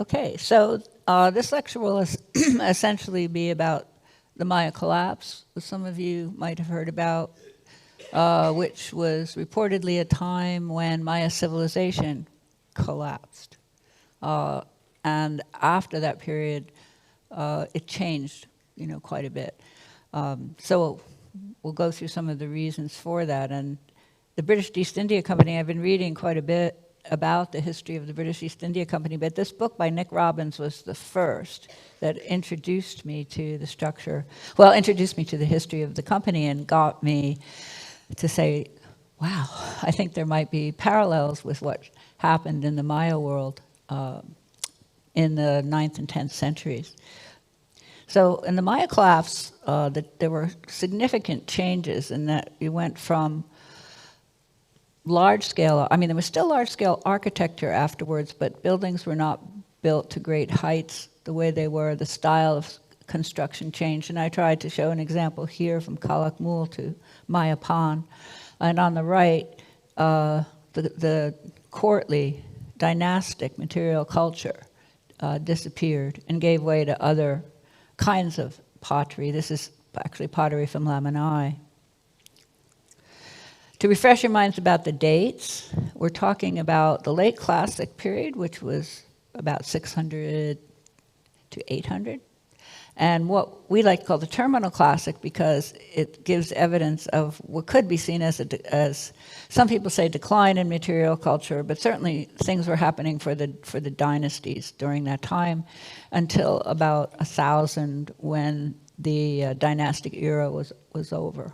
Okay, so this lecture will essentially be about the Maya collapse, which some of you might have heard about, which was reportedly a time when Maya civilization collapsed. And after that period, it changed, quite a bit. So we'll go through some of the reasons for that. And the British East India Company, I've been reading quite a bit about the history of the British East India Company, but this book by Nick Robbins was the first that introduced me to the structure, introduced me to the history of the company and got me to say, wow, I think there might be parallels with what happened in the Maya world in the 9th and 10th centuries. So in the Maya collapse, there were significant changes in that you went from large-scale, there was still large-scale architecture afterwards, but buildings were not built to great heights the way they were. The style of construction changed, and I tried to show an example here from Kalakmul to Mayapan. And on the right, the courtly, dynastic material culture disappeared and gave way to other kinds of pottery. This is actually pottery from Lamanai. To refresh your minds about the dates, we're talking about the late classic period, which was about 600 to 800, and what we like to call the terminal classic because it gives evidence of what could be seen as some people say decline in material culture, but certainly things were happening for the dynasties during that time until about 1000 when the dynastic era was over.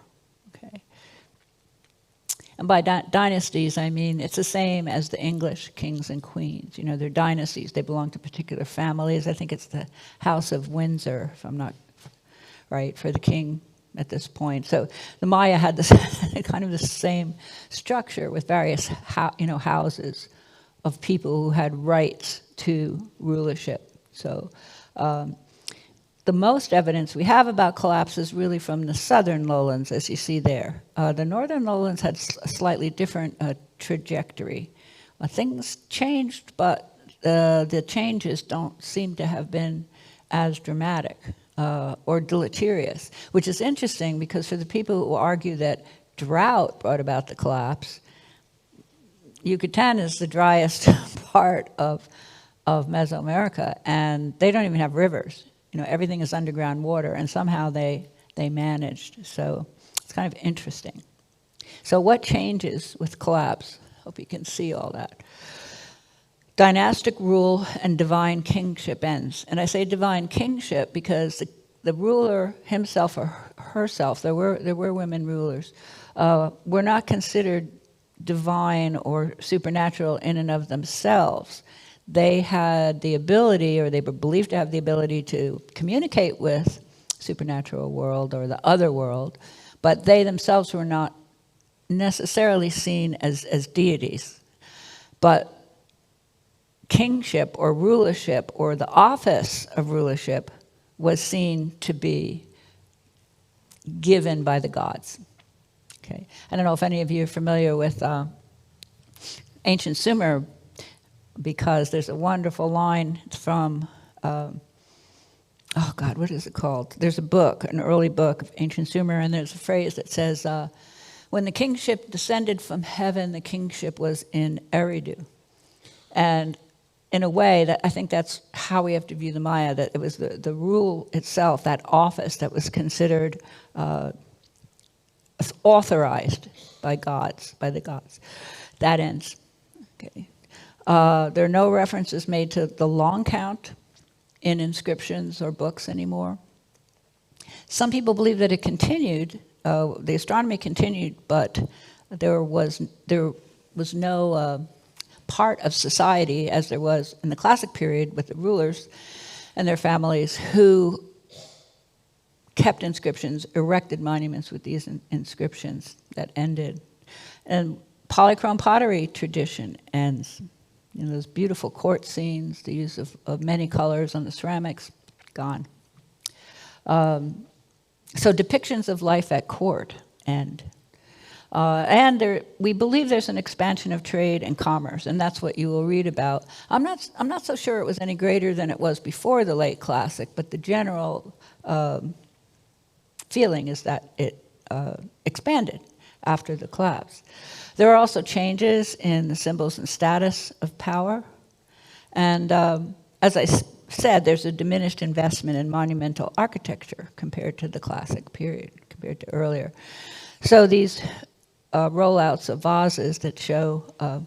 And by dynasties, I mean it's the same as the English kings and queens. They're dynasties. They belong to particular families. I think it's the House of Windsor, if I'm not right, for the king at this point. So the Maya had this kind of the same structure with various houses of people who had rights to rulership. So the most evidence we have about collapse is really from the southern lowlands, as you see there. The northern lowlands had a slightly different trajectory. Things changed, but the changes don't seem to have been as dramatic or deleterious, which is interesting because for the people who argue that drought brought about the collapse, Yucatan is the driest part of Mesoamerica, and they don't even have rivers. Everything is underground water, and somehow they managed. So it's kind of interesting. So what changes with collapse? Hope you can see all that. Dynastic rule and divine kingship ends. And I say divine kingship because the ruler himself or herself, there were women rulers, were not considered divine or supernatural in and of themselves. They had the ability, or they were believed to have the ability to communicate with supernatural world or the other world, but they themselves were not necessarily seen as deities. But kingship or rulership or the office of rulership was seen to be given by the gods. Okay, I don't know if any of you are familiar with ancient Sumer, because there's a wonderful line from, what is it called? There's a book, an early book of ancient Sumer, and there's a phrase that says, when the kingship descended from heaven, the kingship was in Eridu. And in a way, that I think that's how we have to view the Maya, that it was the rule itself, that office that was considered authorized by the gods. That ends. Okay. There are no references made to the long count in inscriptions or books anymore. Some people believe that it continued, the astronomy continued, but there was no part of society, as there was in the classic period with the rulers and their families, who kept inscriptions, erected monuments with these inscriptions. That ended. And polychrome pottery tradition ends. Those beautiful court scenes, the use of many colors on the ceramics, gone. So depictions of life at court end. We believe there's an expansion of trade and commerce, and that's what you will read about. I'm not so sure it was any greater than it was before the late Classic, but the general feeling is that it expanded after the collapse. There are also changes in the symbols and status of power, and as I said, there's a diminished investment in monumental architecture compared to the Classic period, compared to earlier. So these rollouts of vases that show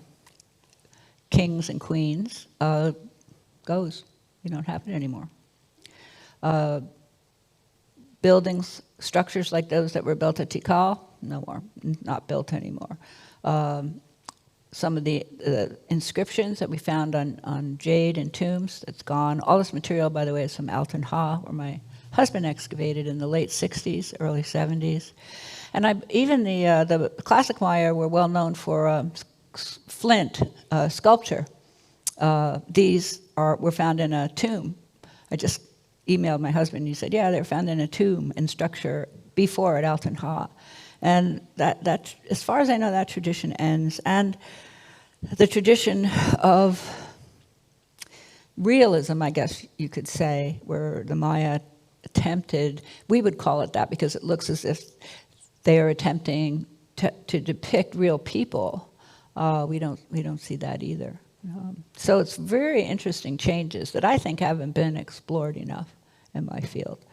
kings and queens goes. You don't have it anymore. Buildings, structures like those that were built at Tikal, no more, not built anymore. Some of the inscriptions that we found on jade and tombs, that's gone. All this material, by the way, is from Alton Ha, where my husband excavated in the late 60s, early 70s. And even the Classic Maya were well known for flint sculpture. These were found in a tomb. I just emailed my husband and he said, yeah, they were found in a tomb in structure before at Alton Ha. And that, as far as I know, that tradition ends. And the tradition of realism, I guess you could say, where the Maya attempted, we would call it that because it looks as if they are attempting to depict real people. We don't see that either. So it's very interesting changes that I think haven't been explored enough in my field.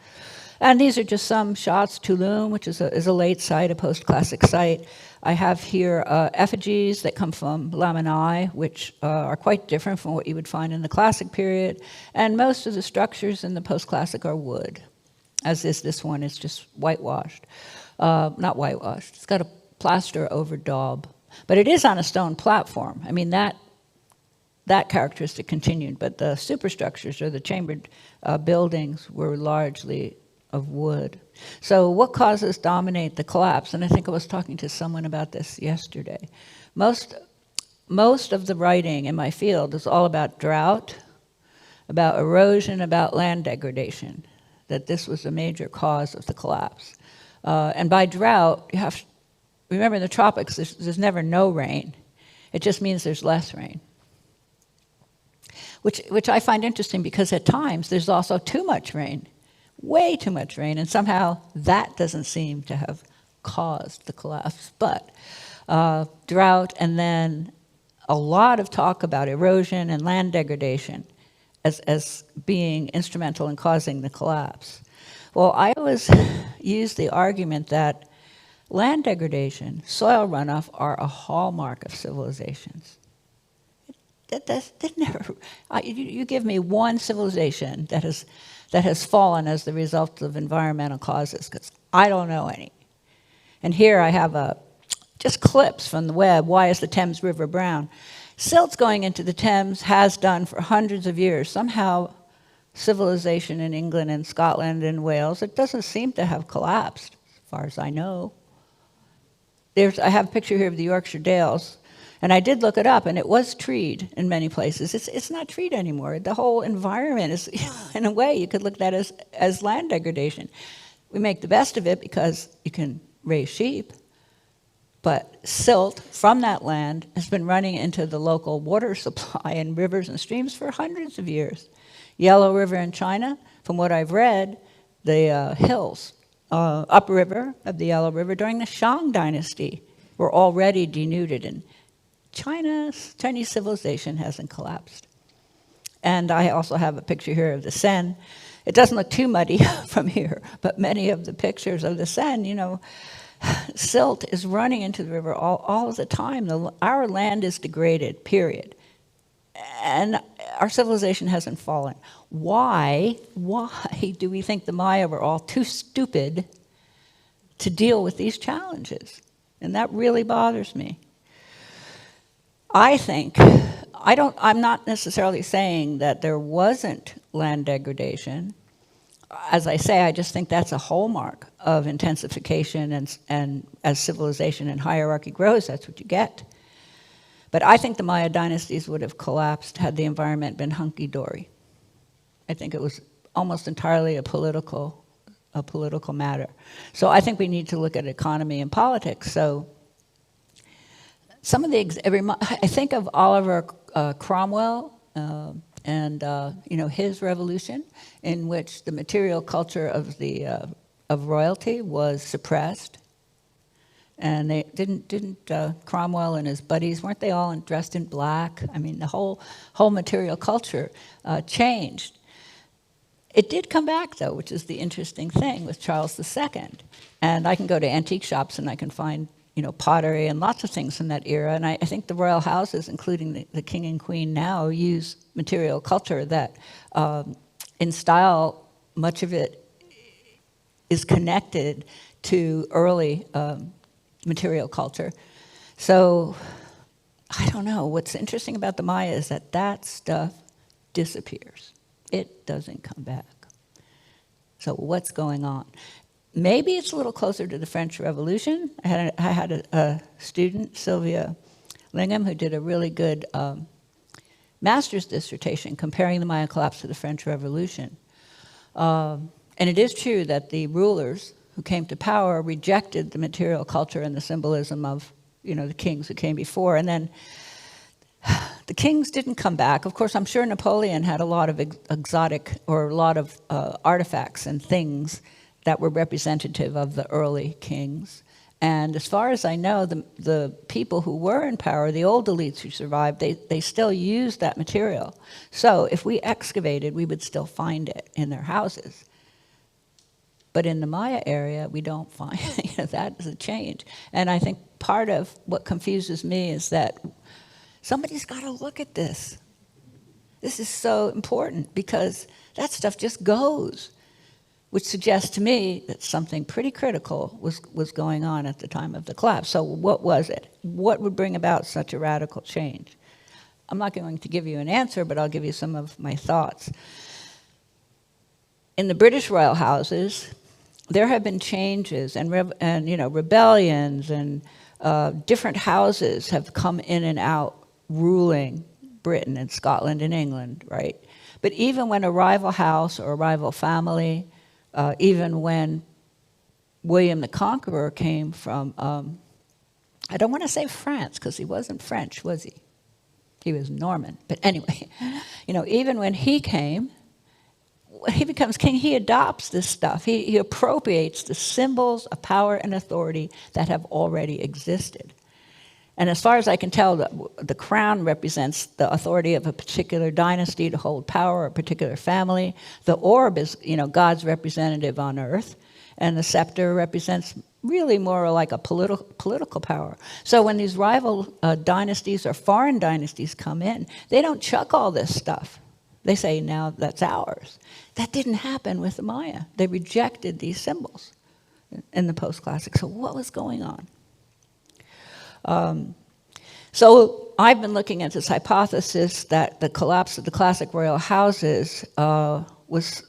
And these are just some shots. Tulum, which is a late site, a post-classic site. I have here effigies that come from Lamanai, which are quite different from what you would find in the Classic period. And most of the structures in the post-classic are wood, as is this one. It's just whitewashed. Not whitewashed. It's got a plaster over daub. But it is on a stone platform. I mean, that characteristic continued. But the superstructures, or the chambered buildings, were largely of wood. So what causes dominate the collapse? And I think I was talking to someone about this yesterday. Most of the writing in my field is all about drought, about erosion, about land degradation, that this was a major cause of the collapse. And by drought, you have to remember in the tropics, there's never no rain. It just means there's less rain. Which I find interesting because at times there's also too much rain. Way too much rain, and somehow that doesn't seem to have caused the collapse. But drought, and then a lot of talk about erosion and land degradation as being instrumental in causing the collapse. Well, I always use the argument that land degradation, soil runoff are a hallmark of civilizations. You give me one civilization that has fallen as the result of environmental causes, because I don't know any. And here I have just clips from the web. Why is the Thames River brown? Silts going into the Thames has done for hundreds of years. Somehow civilization in England and Scotland and Wales, it doesn't seem to have collapsed, as far as I know. I have a picture here of the Yorkshire Dales. And I did look it up, and it was treed in many places. It's not treed anymore. The whole environment is, in a way, you could look at that as land degradation. We make the best of it because you can raise sheep, but silt from that land has been running into the local water supply and rivers and streams for hundreds of years. Yellow River in China, from what I've read, the hills upriver of the Yellow River during the Shang dynasty were already denuded, and Chinese civilization hasn't collapsed. And I also have a picture here of the Seine. It doesn't look too muddy from here, but many of the pictures of the Seine, silt is running into the river all of the time. Our land is degraded, period. And our civilization hasn't fallen. Why do we think the Maya were all too stupid to deal with these challenges? And that really bothers me. I'm not necessarily saying that there wasn't land degradation. As I say, I just think that's a hallmark of intensification, and as civilization and hierarchy grows, that's what you get. But I think the Maya dynasties would have collapsed had the environment been hunky-dory. I think it was almost entirely a political matter. So I think we need to look at economy and politics. So some of the, I think of Oliver Cromwell and his revolution, in which the material culture of royalty was suppressed. And they didn't Cromwell and his buddies, weren't they all dressed in black? I mean, the whole material culture changed. It did come back, though, which is the interesting thing with Charles II. And I can go to antique shops and I can find, pottery and lots of things from that era. And I think the royal houses, including the king and queen now, use material culture that, in style, much of it is connected to early material culture. So, I don't know. What's interesting about the Maya is that stuff disappears. It doesn't come back. So what's going on? Maybe it's a little closer to the French Revolution. I had a student, Sylvia Lingham, who did a really good master's dissertation comparing the Maya collapse to the French Revolution. And it is true that the rulers who came to power rejected the material culture and the symbolism of, the kings who came before. And then the kings didn't come back. Of course, I'm sure Napoleon had a lot of exotic, or a lot of artifacts and things that were representative of the early kings. And as far as I know, the people who were in power, the old elites who survived, they still used that material. So if we excavated, we would still find it in their houses. But in the Maya area, we don't find that is a change. And I think part of what confuses me is that somebody's got to look at this. This is so important because that stuff just goes, which suggests to me that something pretty critical was going on at the time of the collapse. So what was it? What would bring about such a radical change? I'm not going to give you an answer, but I'll give you some of my thoughts. In the British royal houses, there have been changes and rebellions, and different houses have come in and out ruling Britain and Scotland and England, right? But even when a rival house or a rival family, even when William the Conqueror came from, I don't want to say France, because he wasn't French, was he? He was Norman. But anyway, even when he came, when he becomes king, he adopts this stuff. He appropriates the symbols of power and authority that have already existed. And as far as I can tell, the crown represents the authority of a particular dynasty to hold power, or a particular family. The orb is, God's representative on earth. And the scepter represents really more like a political power. So when these rival dynasties or foreign dynasties come in, they don't chuck all this stuff. They say, now that's ours. That didn't happen with the Maya. They rejected these symbols in the post-classic. So what was going on? So I've been looking at this hypothesis that the collapse of the classic royal houses was,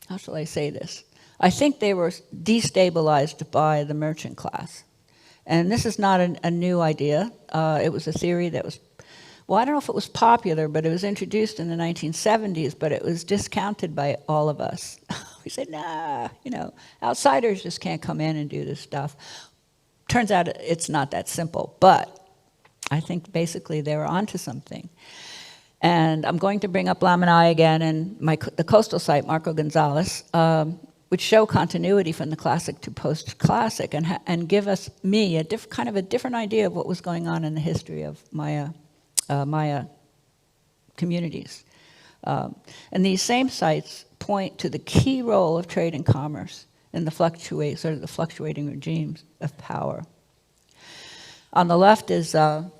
how shall I say this? I think they were destabilized by the merchant class. And this is not a new idea. It was a theory that was, well, I don't know if it was popular, but it was introduced in the 1970s, but it was discounted by all of us. We said, nah, outsiders just can't come in and do this stuff. Turns out it's not that simple, but I think basically they were onto something. And I'm going to bring up Lamanai again and the coastal site, Marco Gonzalez, which show continuity from the classic to post-classic and give me a different idea of what was going on in the history of Maya communities. And these same sites point to the key role of trade and commerce in the fluctuating regimes of power. On the left is the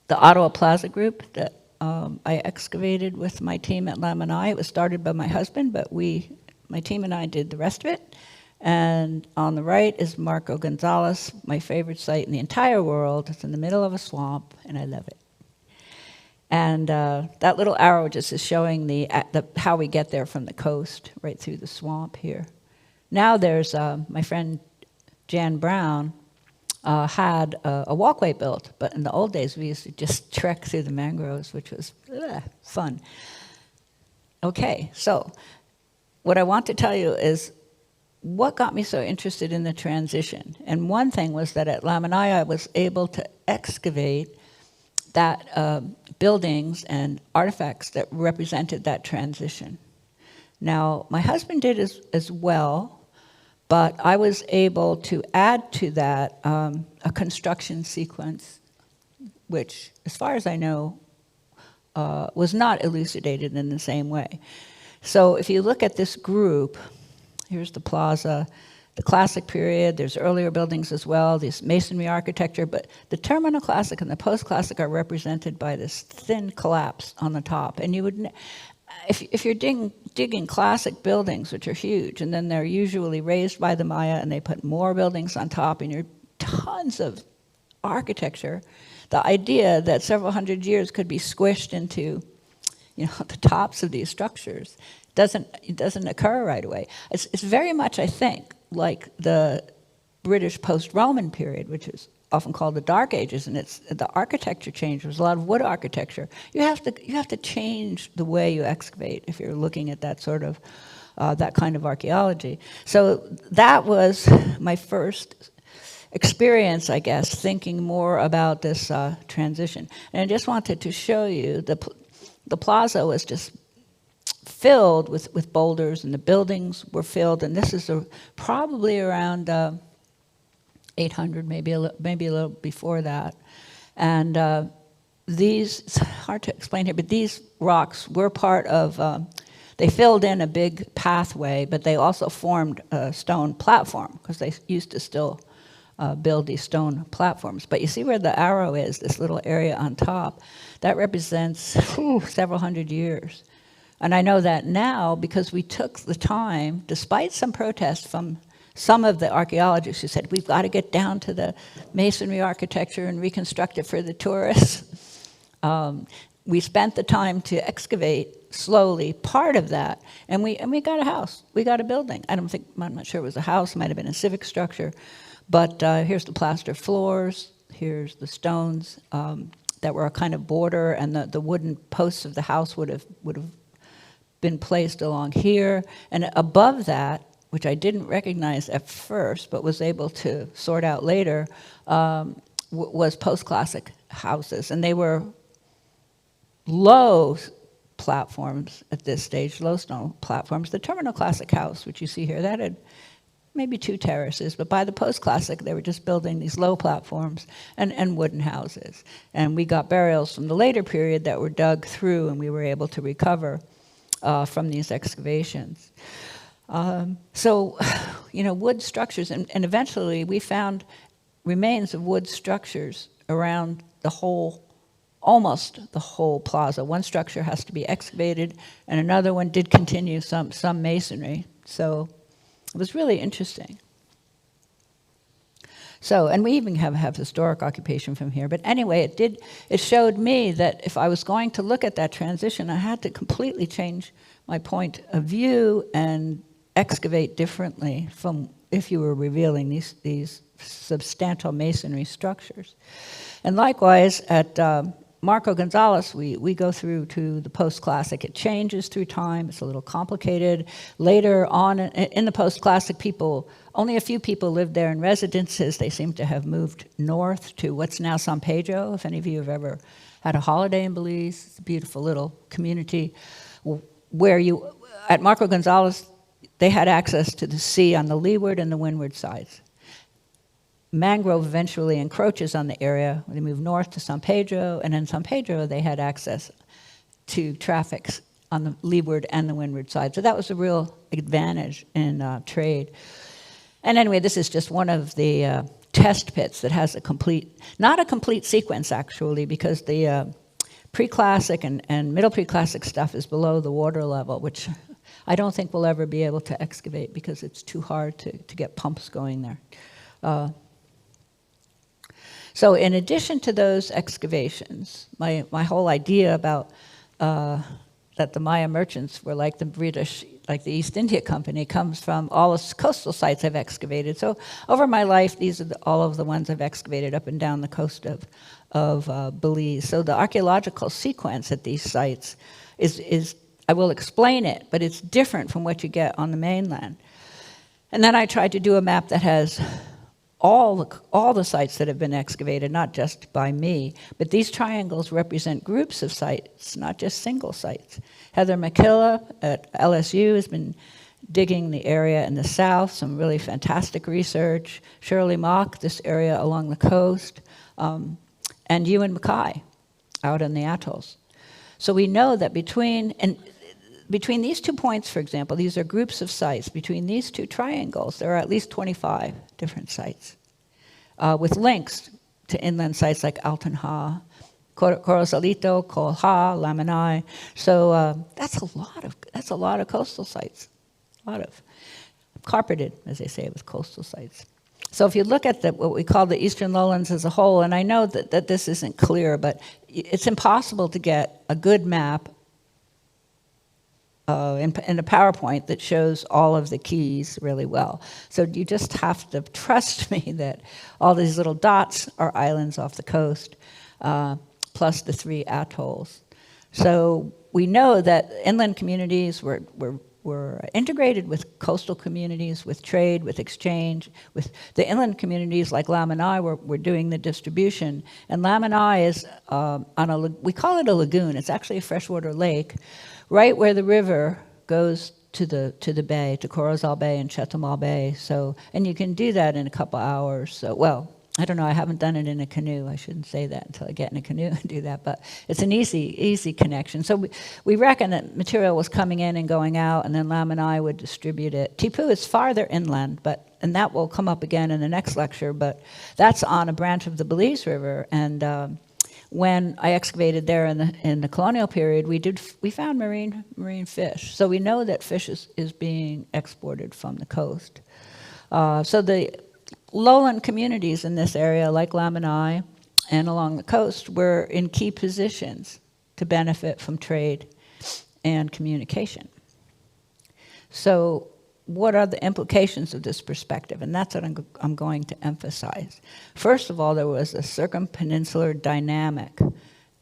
Ottawa Plaza Group that I excavated with my team at Lamanai. It was started by my husband, but my team and I did the rest of it. And on the right is Marco Gonzalez, my favorite site in the entire world. It's in the middle of a swamp, and I love it. And that little arrow just is showing how we get there from the coast, right through the swamp here. Now there's, my friend Jan Brown had a walkway built, but in the old days we used to just trek through the mangroves, which was fun. Okay, so what I want to tell you is what got me so interested in the transition? And one thing was that at Lamanaya I was able to excavate that buildings and artifacts that represented that transition. Now, my husband did as well, but I was able to add to that a construction sequence, which, as far as I know, was not elucidated in the same way. So if you look at this group, here's the plaza, the classic period, there's earlier buildings as well, this masonry architecture, but the terminal classic and the post-classic are represented by this thin collapse on the top. And you would, if you're digging classic buildings, which are huge, and then they're usually raised by the Maya and they put more buildings on top, and you're tons of architecture, the idea that several hundred years could be squished into, you know, the tops of these structures it doesn't occur right away. It's very much, I think, like the British post-Roman period, which is often called the Dark Ages, and it's the architecture change. There's a lot of wood architecture. You have to change the way you excavate if you're looking at that sort of that kind of archaeology. So that was my first experience, I guess, thinking more about this transition. And I just wanted to show you the plaza was just filled with boulders, and the buildings were filled, and this is probably around 800, maybe a little before that. And these, it's hard to explain here, but these rocks were part of, they filled in a big pathway, but they also formed a stone platform, because they used to still build these stone platforms. But you see where the arrow is, this little area on top, that represents several hundred years. And I know that now because we took the time, despite some protest from some of the archaeologists who said, we've got to get down to the masonry architecture and reconstruct it for the tourists. We spent the time to excavate slowly part of that, and we got a house. We got a building. I'm not sure it was a house, it might have been a civic structure. But here's the plaster floors, here's the stones that were a kind of border, and the wooden posts of the house would have been placed along here. And above that, which I didn't recognize at first, but was able to sort out later, was post-classic houses. And they were low platforms at this stage, low stone platforms. The terminal classic house, which you see here, that had maybe 2 terraces, but by the post-classic, they were just building these low platforms and wooden houses. And we got burials from the later period that were dug through, and we were able to recover from these excavations. So, you know, wood structures, and eventually we found remains of wood structures around almost the whole plaza. One structure has to be excavated, and another one did continue some masonry. So it was really interesting. So, and we even have historic occupation from here. But anyway, it showed me that if I was going to look at that transition, I had to completely change my point of view and excavate differently from if you were revealing these substantial masonry structures. And likewise, at Marco Gonzalez, we go through to the post-classic. It changes through time. It's a little complicated. Later on in the post-classic, only a few people lived there in residences. They seem to have moved north to what's now San Pedro. If any of you have ever had a holiday in Belize, it's a beautiful little community where at Marco Gonzalez, they had access to the sea on the leeward and the windward sides. Mangrove eventually encroaches on the area. They move north to San Pedro, and in San Pedro they had access to traffic on the leeward and the windward side. So that was a real advantage in trade. And anyway, this is just one of the test pits that has not a complete sequence actually, because the pre-classic and middle pre-classic stuff is below the water level, which I don't think we'll ever be able to excavate because it's too hard to get pumps going there. So in addition to those excavations, my whole idea about that the Maya merchants were like the British, like the East India Company, comes from all the coastal sites I've excavated. So over my life, these are all of the ones I've excavated up and down the coast of Belize. So the archaeological sequence at these sites is, I will explain it, but it's different from what you get on the mainland. And then I tried to do a map that has all the sites that have been excavated, not just by me, but these triangles represent groups of sites, not just single sites. Heather McKilla at LSU has been digging the area in the south, some really fantastic research. Shirley Mock, this area along the coast, and Ewan Mackay out in the atolls. So we know that between these 2 points, for example, these are groups of sites. Between these 2 triangles, there are at least 25 different sites with links to inland sites like Altenha, Corozalito, Colha, Lamanai. So that's a lot of coastal sites. A lot of carpeted, as they say, with coastal sites. So if you look at what we call the Eastern Lowlands as a whole, and I know that this isn't clear, but it's impossible to get a good map in a PowerPoint that shows all of the keys really well. So you just have to trust me that all these little dots are islands off the coast, plus the 3 atolls. So we know that inland communities were integrated with coastal communities, with trade, with exchange. With the inland communities like Lamanai were doing the distribution. And Lamanai is we call it a lagoon. It's actually a freshwater lake, right where the river goes to the bay, to Corozal Bay and Chetumal Bay. So, and you can do that in a couple hours. So, well, I don't know, I haven't done it in a canoe. I shouldn't say that until I get in a canoe and do that, but it's an easy connection. So we reckon that material was coming in and going out, and then Lamanai would distribute it. Tipu is farther inland, and that will come up again in the next lecture, but that's on a branch of the Belize River, and when I excavated there in the colonial period, we found marine fish. So we know that fish is being exported from the coast. So the lowland communities in this area, like Lamanai and along the coast, were in key positions to benefit from trade and communication. So what are the implications of this perspective? And that's what I'm going to emphasize. First of all, there was a circumpeninsular dynamic,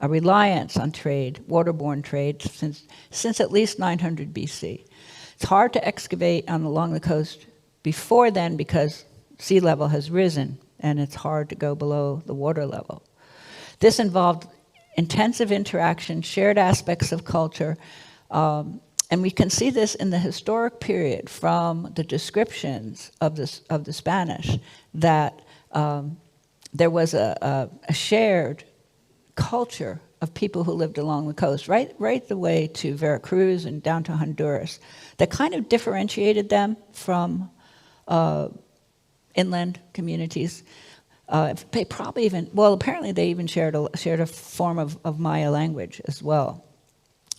a reliance on trade, waterborne trade, since at least 900 BC. It's hard to excavate along the coast before then because sea level has risen, and it's hard to go below the water level. This involved intensive interaction, shared aspects of culture, and we can see this in the historic period from the descriptions of the Spanish, that there was a shared culture of people who lived along the coast, right the way to Veracruz and down to Honduras, that kind of differentiated them from inland communities. They probably apparently they even shared a form of Maya language as well.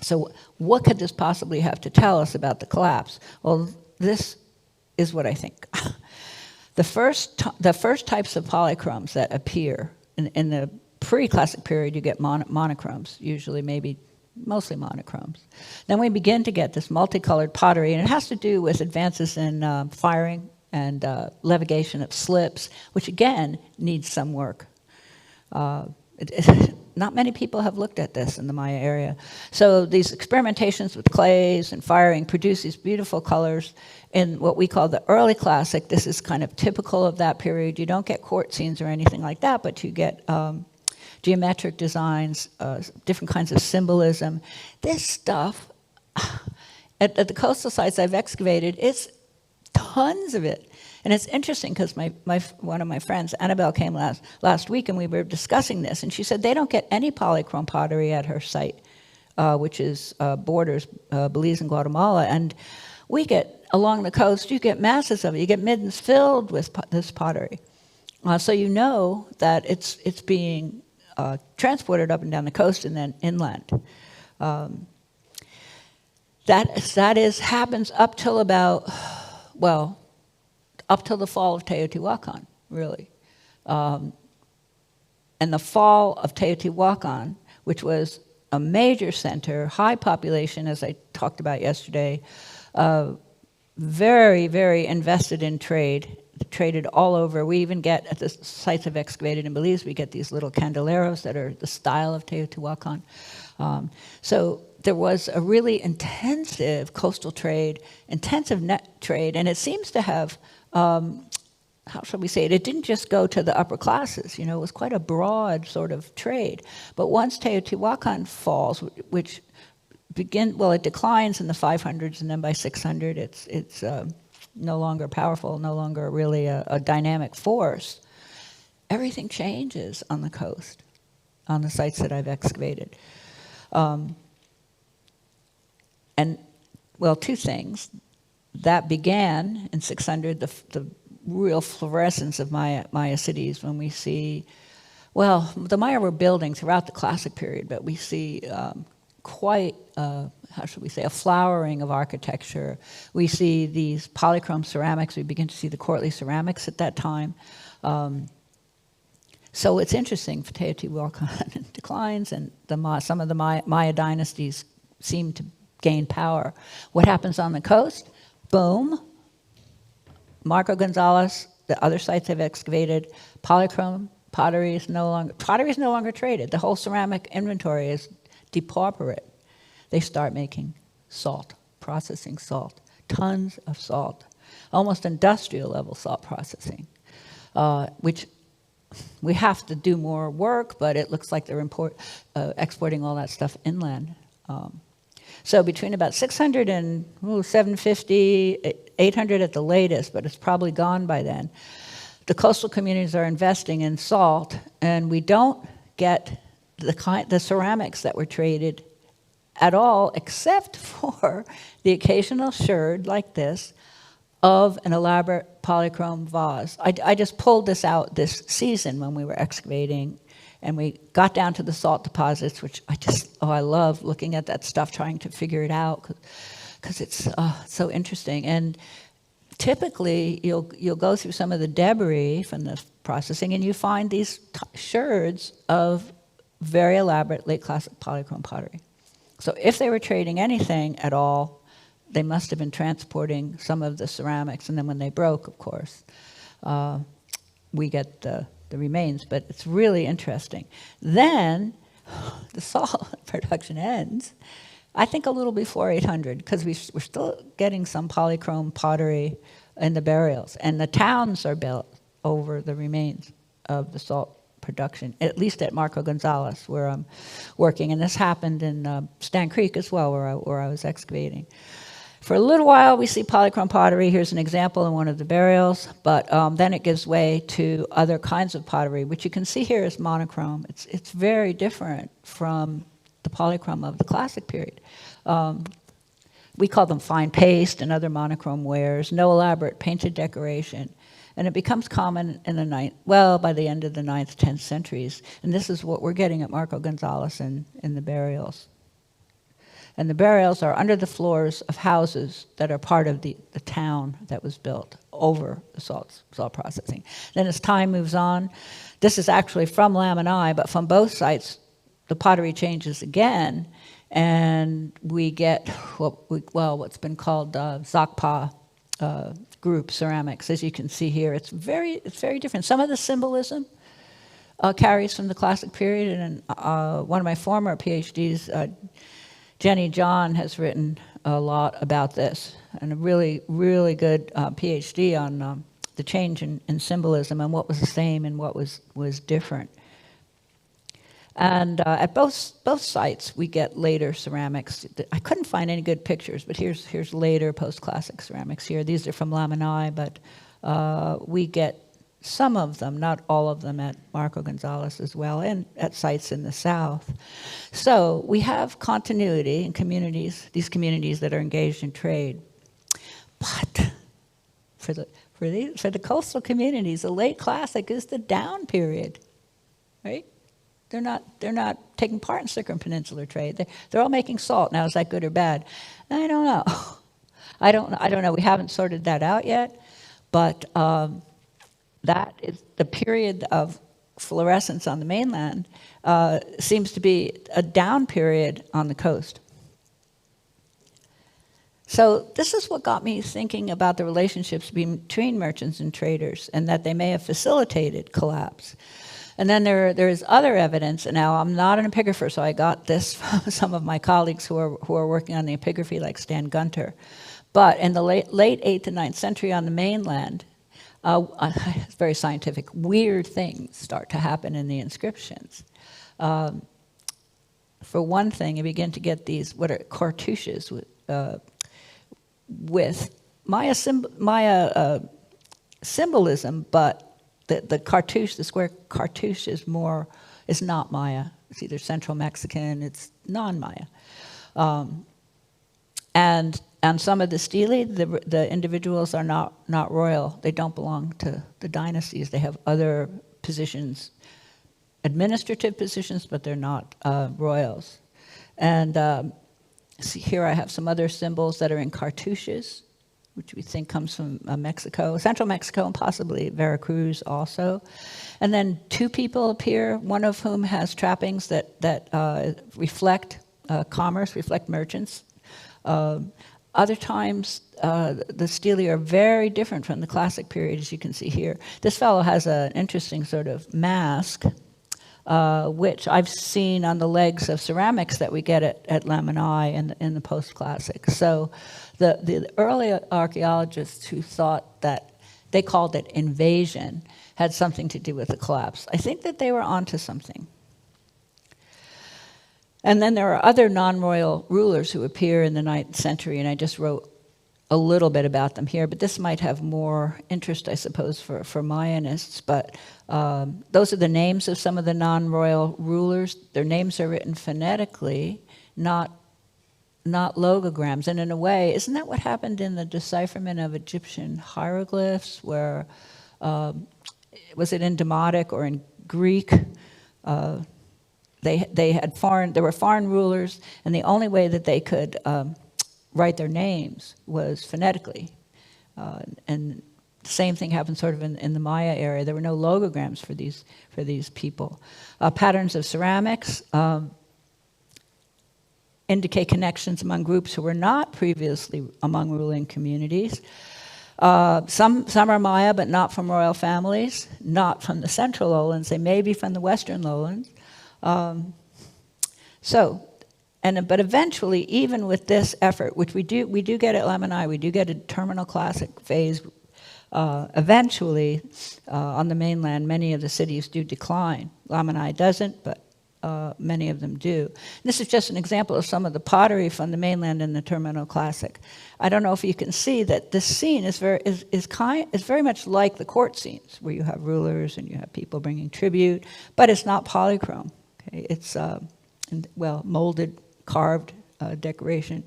So what could this possibly have to tell us about the collapse? Well, this is what I think. The first types of polychromes that appear in the pre-classic period, you get monochromes, usually mostly monochromes. Then we begin to get this multicolored pottery, and it has to do with advances in firing and levigation of slips, which again needs some work. Not many people have looked at this in the Maya area. So these experimentations with clays and firing produce these beautiful colors in what we call the early classic. This is kind of typical of that period. You don't get court scenes or anything like that, but you get geometric designs, different kinds of symbolism. This stuff, at the coastal sites I've excavated, it's tons of it. And it's interesting because one of my friends, Annabelle, came last week and we were discussing this, and she said they don't get any polychrome pottery at her site, which is borders Belize and Guatemala. And we get, along the coast, you get masses of it. You get middens filled with this pottery. So you know that it's being transported up and down the coast and then inland. That happens up till about, up till the fall of Teotihuacan, really. And the fall of Teotihuacan, which was a major center, high population, as I talked about yesterday, very, very invested in trade, traded all over. We even get, at the sites I've excavated in Belize, we get these little candeleros that are the style of Teotihuacan. So there was a really intensive coastal trade, intensive net trade, and it seems to have, how shall we say it, it didn't just go to the upper classes, it was quite a broad sort of trade. But once Teotihuacan falls, which it declines in the 500s, and then by 600 it's no longer powerful, no longer really a dynamic force, everything changes on the coast, on the sites that I've excavated. And, well, two things. That began in 600, the real fluorescence of Maya cities, when we see, well, the Maya were building throughout the classic period, but we see quite, how should we say, a flowering of architecture. We see these polychrome ceramics. We begin to see the courtly ceramics at that time. So it's interesting, for Teotihuacan declines, and some of the Maya dynasties seem to gain power. What happens on the coast? Boom. Marco Gonzalez, the other sites I've excavated, polychrome pottery is no longer traded. The whole ceramic inventory is depauperate. They start making salt, processing salt, tons of salt, almost industrial level salt processing, which we have to do more work, but it looks like they're exporting all that stuff inland. So between about 600 and 750, 800 at the latest, but it's probably gone by then, the coastal communities are investing in salt, and we don't get the ceramics that were traded at all, except for the occasional sherd like this of an elaborate polychrome vase. I just pulled this out this season when we were excavating, and we got down to the salt deposits, which I love looking at that stuff, trying to figure it out, because it's so interesting. And typically, you'll go through some of the debris from the processing, and you find these sherds of very elaborate late classic polychrome pottery. So if they were trading anything at all, they must have been transporting some of the ceramics, and then when they broke, of course, we get the remains. But it's really interesting. Then the salt production ends, I think a little before 800, because we're still getting some polychrome pottery in the burials, and the towns are built over the remains of the salt production, at least at Marco Gonzalez, where I'm working. And this happened in Stan Creek as well, where I was excavating. For a little while, we see polychrome pottery. Here's an example in one of the burials, but then it gives way to other kinds of pottery, which you can see here is monochrome. It's very different from the polychrome of the classic period. We call them fine paste and other monochrome wares, no elaborate painted decoration. And it becomes common in by the end of the 9th, 10th centuries. And this is what we're getting at Marco Gonzalez in the burials. And the burials are under the floors of houses that are part of the town that was built over the salt processing. Then as time moves on, this is actually from Lamini, but from both sites, the pottery changes again, and we get what's been called Zakpa group ceramics. As you can see here, it's very different. Some of the symbolism carries from the classic period, and one of my former PhDs, Jenny John, has written a lot about this, and a really, really good PhD on the change in symbolism and what was the same and what was different. And at both sites, we get later ceramics. I couldn't find any good pictures, but here's later post-classic ceramics here. These are from Lamini, but we get some of them, not all of them, at Marco Gonzalez as well, and at sites in the south. So we have continuity in communities, these communities that are engaged in trade. But for the coastal communities, the late classic is the down period, right? They're not taking part in circumpeninsular trade. They're all making salt. Now, is that good or bad? I don't know. I don't know. We haven't sorted that out yet, but that is the period of fluorescence on the mainland seems to be a down period on the coast. So this is what got me thinking about the relationships between merchants and traders, and that they may have facilitated collapse. And then there's other evidence, and now I'm not an epigrapher, so I got this from some of my colleagues who are working on the epigraphy, like Stan Gunter. But in the late 8th and 9th century on the mainland, it's very scientific, weird things start to happen in the inscriptions. For one thing, you begin to get these, what are cartouches with Maya symbolism, but the cartouche, the square cartouche is not Maya. It's either Central Mexican, it's non-Maya. And some of the stelae, the individuals are not royal. They don't belong to the dynasties. They have other positions, administrative positions, but they're not royals. And see here I have some other symbols that are in cartouches, which we think comes from Mexico, Central Mexico, and possibly Veracruz also. And then two people appear, one of whom has trappings that reflect commerce, reflect merchants. Other times, the stelae are very different from the classic period, as you can see here. This fellow has an interesting sort of mask, which I've seen on the legs of ceramics that we get at Lamini in the post-classic. So the early archaeologists who thought that, they called it invasion, had something to do with the collapse. I think that they were onto something. And then there are other non-royal rulers who appear in the 9th century, and I just wrote a little bit about them here, but this might have more interest, I suppose, for Mayanists. But those are the names of some of the non-royal rulers. Their names are written phonetically, not logograms. And in a way, isn't that what happened in the decipherment of Egyptian hieroglyphs, where, was it in Demotic or in Greek? There were foreign rulers, and the only way that they could write their names was phonetically. And the same thing happened sort of in the Maya area. There were no logograms for these people. Patterns of ceramics indicate connections among groups who were not previously among ruling communities. Some are Maya, but not from royal families, not from the central lowlands. They may be from the western lowlands. But eventually, even with this effort, which we do get at Lamini, we do get a terminal classic phase. Eventually, on the mainland, many of the cities do decline. Lamini doesn't, but many of them do. And this is just an example of some of the pottery from the mainland in the terminal classic. I don't know if you can see that this scene is very much like the court scenes, where you have rulers and you have people bringing tribute, but it's not polychrome. Okay? It's molded, carved decoration,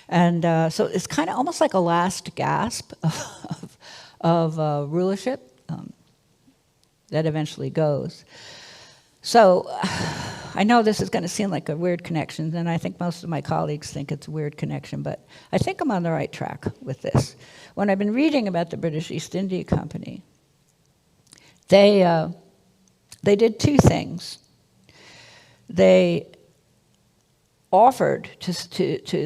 and so it's kind of almost like a last gasp of rulership that eventually goes. So I know this is going to seem like a weird connection, and I think most of my colleagues think it's a weird connection, but I think I'm on the right track with this. When I've been reading about the British East India Company, they did two things. They offered to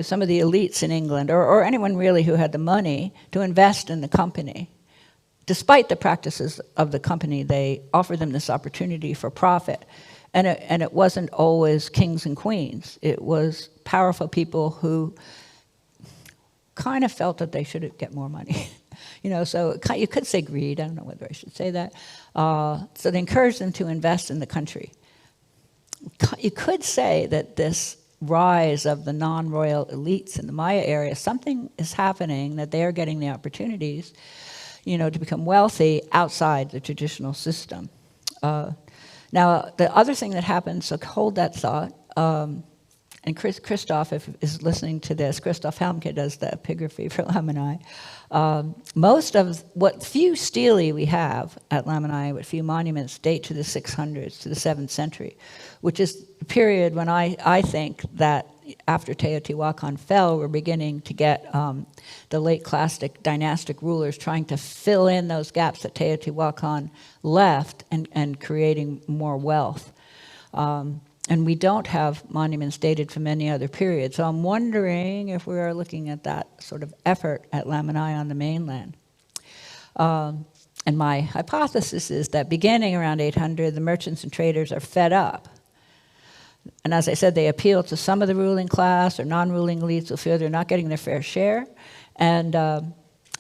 some of the elites in England, or anyone really who had the money, to invest in the company. Despite the practices of the company, they offered them this opportunity for profit. And it wasn't always kings and queens. It was powerful people who kind of felt that they should get more money. So you could say greed. I don't know whether I should say that. So they encouraged them to invest in the country. You could say that this rise of the non-royal elites in the Maya area, something is happening, that they are getting the opportunities, to become wealthy outside the traditional system. Now, the other thing that happens, so hold that thought, and Christoph, if is listening to this, Christoph Helmke does the epigraphy for Lamini. Most of what few stelae we have at Lamini, what few monuments, date to the 600s, to the 7th century, which is the period when I think that after Teotihuacan fell, we're beginning to get the late classic dynastic rulers trying to fill in those gaps that Teotihuacan left and creating more wealth. And we don't have monuments dated from any other period. So I'm wondering if we are looking at that sort of effort at Lamini on the mainland. And my hypothesis is that beginning around 800, the merchants and traders are fed up. And as I said, they appeal to some of the ruling class or non-ruling elites who feel they're not getting their fair share. And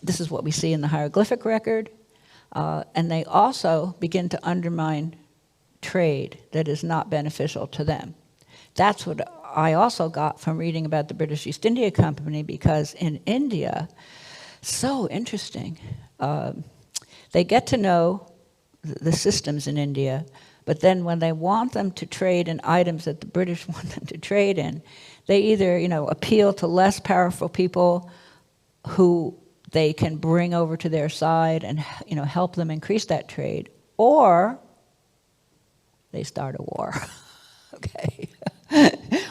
this is what we see in the hieroglyphic record. And they also begin to undermine trade that is not beneficial to them. That's what I also got from reading about the British East India Company, because in India, so interesting. They get to know the systems in India, but then when they want them to trade in items that the British want them to trade in, they either, appeal to less powerful people who they can bring over to their side and, help them increase that trade, or they start a war. Okay.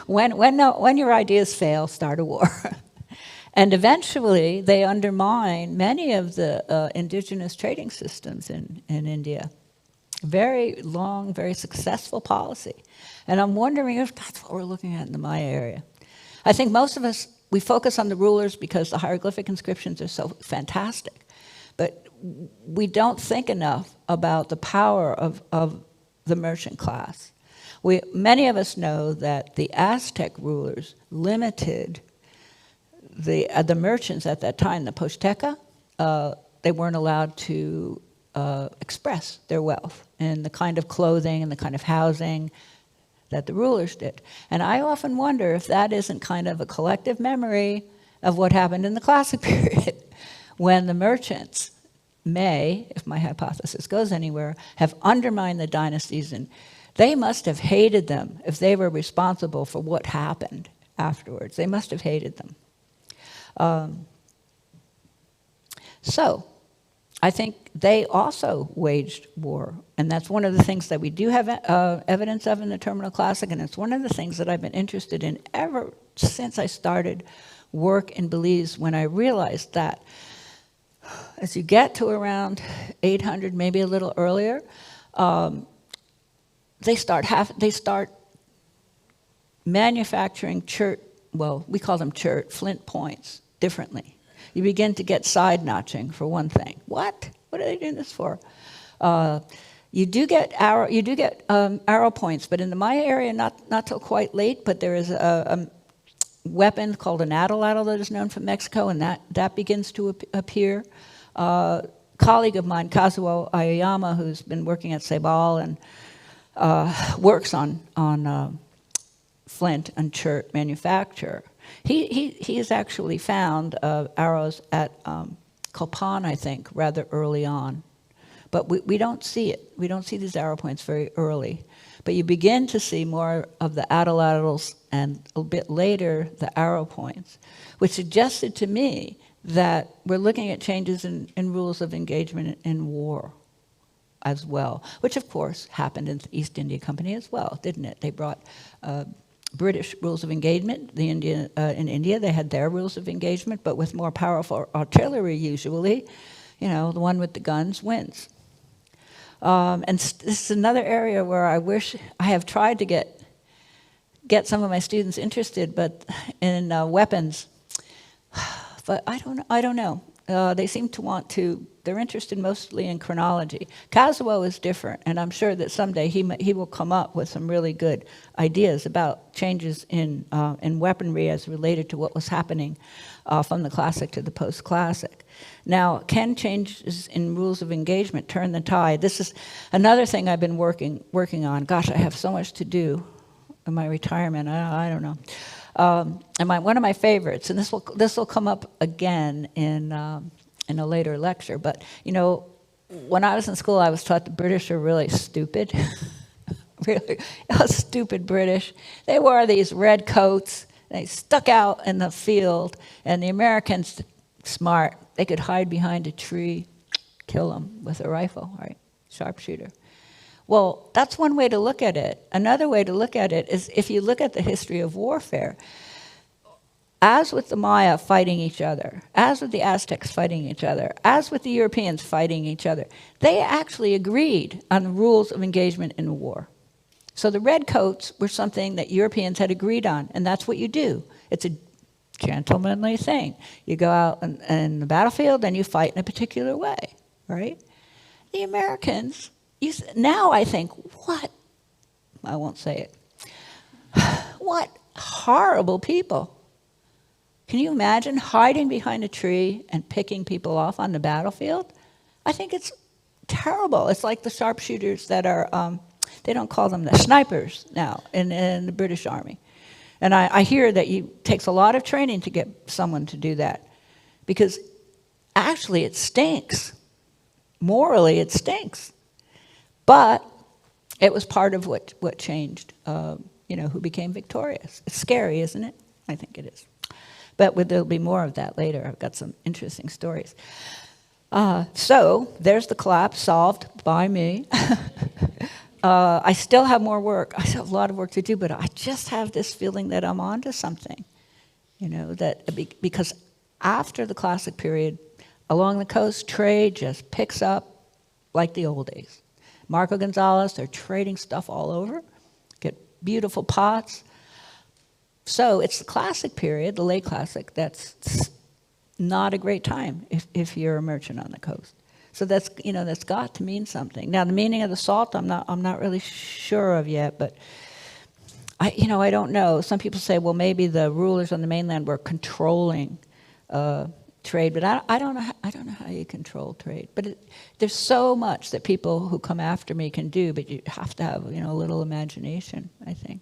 When your ideas fail, start a war. And eventually, they undermine many of the indigenous trading systems in India. Very long, very successful policy. And I'm wondering if that's what we're looking at in the Maya area. I think most of us, we focus on the rulers because the hieroglyphic inscriptions are so fantastic. But we don't think enough about the power of the merchant class. Many of us know that the Aztec rulers limited the merchants at that time, the Pozteca. They weren't allowed to express their wealth in the kind of clothing and the kind of housing that the rulers did. And I often wonder if that isn't kind of a collective memory of what happened in the classic period, when the merchants may, if my hypothesis goes anywhere, have undermined the dynasties, and they must have hated them if they were responsible for what happened afterwards. They must have hated them. So I think they also waged war, and that's one of the things that we do have evidence of in the Terminal Classic, and it's one of the things that I've been interested in ever since I started work in Belize, when I realized that as you get to around 800, maybe a little earlier, they start manufacturing we call them flint points differently. You begin to get side notching, for one thing. What are they doing this for? You do get arrow points, but in the Maya area, not till quite late. But there is a weapon called an atlatl that is known from Mexico, and that begins to appear. Colleague of mine, Kazuo Aoyama, who's been working at Ceibal and works on flint and chert manufacture. He has actually found arrows at Copan, I think, rather early on. But we don't see it. We don't see these arrow points very early. But you begin to see more of the atlatls, and a bit later, the arrow points, which suggested to me that we're looking at changes in rules of engagement in war as well, which of course happened in the East India Company as well, didn't it? They brought British rules of engagement. In India, they had their rules of engagement, but with more powerful artillery usually. The one with the guns wins. And this is another area where I wish I have tried to get some of my students interested, but in weapons. But I don't know. They seem to want to. They're interested mostly in chronology. Kazuo is different, and I'm sure that someday he will come up with some really good ideas about changes in weaponry as related to what was happening from the classic to the post-classic. Now, can changes in rules of engagement turn the tide? This is another thing I've been working on. Gosh, I have so much to do in my retirement. I don't know. And one of my favorites, and this will come up again in a later lecture, but when I was in school, I was taught the British are really stupid. Really stupid British. They wore these red coats. They stuck out in the field, and the Americans, smart, they could hide behind a tree, kill them with a rifle, right? Sharpshooter. Well, that's one way to look at it. Another way to look at it is if you look at the history of warfare, as with the Maya fighting each other, as with the Aztecs fighting each other, as with the Europeans fighting each other, they actually agreed on the rules of engagement in a war. So the redcoats were something that Europeans had agreed on, and that's what you do. It's a gentlemanly thing. You go out in the battlefield and you fight in a particular way, right? The Americans, now I think, what? I won't say it. What horrible people. Can you imagine hiding behind a tree and picking people off on the battlefield? I think it's terrible. It's like the sharpshooters that are, they don't call them the snipers now in the British Army. And I hear that it takes a lot of training to get someone to do that. Because actually it stinks. Morally it stinks. But it was part of what changed, who became victorious. It's scary, isn't it? I think it is. But there'll be more of that later. I've got some interesting stories. So there's the collapse solved by me. I still have more work. I still have a lot of work to do, but I just have this feeling that I'm onto something. Because after the classic period, along the coast, trade just picks up like the old days. Marco Gonzalez, they're trading stuff all over, get beautiful pots. So it's the classic period, the late classic, that's not a great time if you're a merchant on the coast. So that's got to mean something. Now the meaning of the salt, I'm not really sure of yet, but I don't know. Some people say, well, maybe the rulers on the mainland were controlling trade, but I don't know how you control trade. But there's so much that people who come after me can do, but you have to have a little imagination, I think.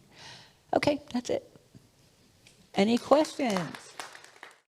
Okay, that's it. Any questions?